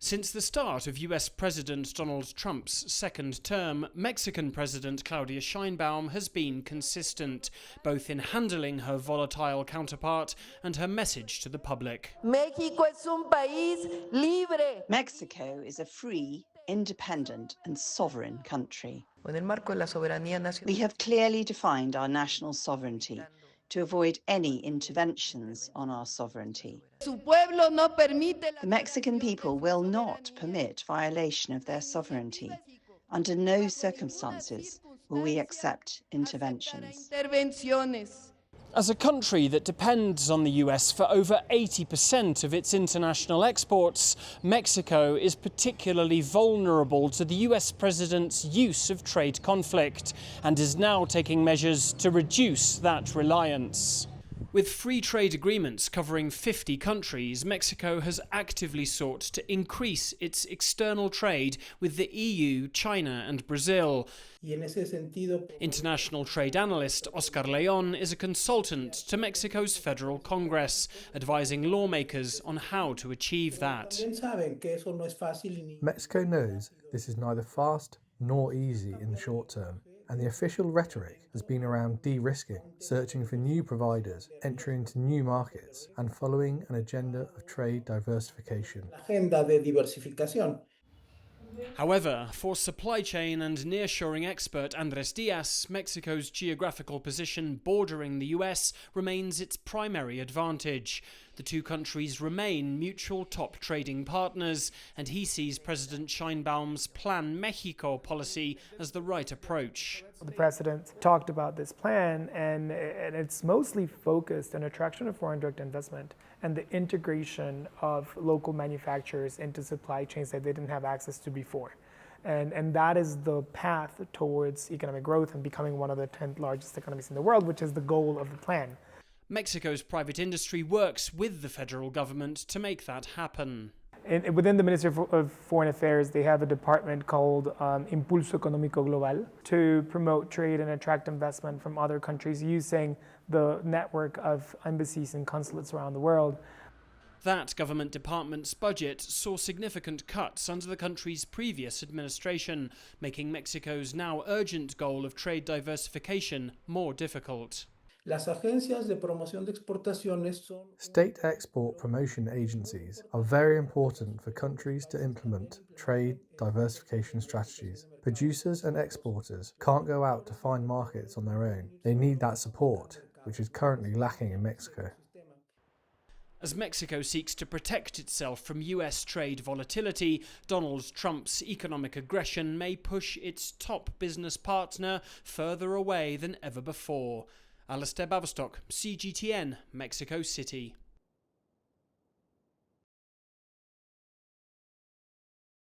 Since the start of US President Donald Trump's second term, Mexican President Claudia Sheinbaum has been consistent, both in handling her volatile counterpart and her message to the public. México es un país libre. Mexico is a free, independent and sovereign country. We have clearly defined our national sovereignty to avoid any interventions on our sovereignty. The Mexican people will not permit violation of their sovereignty. Under no circumstances will we accept interventions. As a country that depends on the US for over 80% of its international exports, Mexico is particularly vulnerable to the US president's use of trade conflict and is now taking measures to reduce that reliance. With free trade agreements covering 50 countries, Mexico has actively sought to increase its external trade with the EU, China and Brazil. International trade analyst Oscar Leon is a consultant to Mexico's Federal Congress, advising lawmakers on how to achieve that. Mexico knows this is neither fast nor easy in the short term, and the official rhetoric has been around de-risking, searching for new providers, entering into new markets, and following an agenda of trade diversification. However, for supply chain and nearshoring expert Andres Diaz, Mexico's geographical position bordering the US remains its primary advantage. The two countries remain mutual top trading partners, and he sees President Sheinbaum's Plan Mexico policy as the right approach. The president talked about this plan, and it's mostly focused on attraction of foreign direct investment and the integration of local manufacturers into supply chains that they didn't have access to before. And that is the path towards economic growth and becoming one of the 10th largest economies in the world, which is the goal of the plan. Mexico's private industry works with the federal government to make that happen. Within the Ministry of Foreign Affairs, they have a department called Impulso Económico Global to promote trade and attract investment from other countries using the network of embassies and consulates around the world. That government department's budget saw significant cuts under the country's previous administration, making Mexico's now urgent goal of trade diversification more difficult. State export promotion agencies are very important for countries to implement trade diversification strategies. Producers and exporters can't go out to find markets on their own. They need that support, which is currently lacking in Mexico. As Mexico seeks to protect itself from US trade volatility, Donald Trump's economic aggression may push its top business partner further away than ever before. Alasdair, Baverstock, CGTN, Mexico City.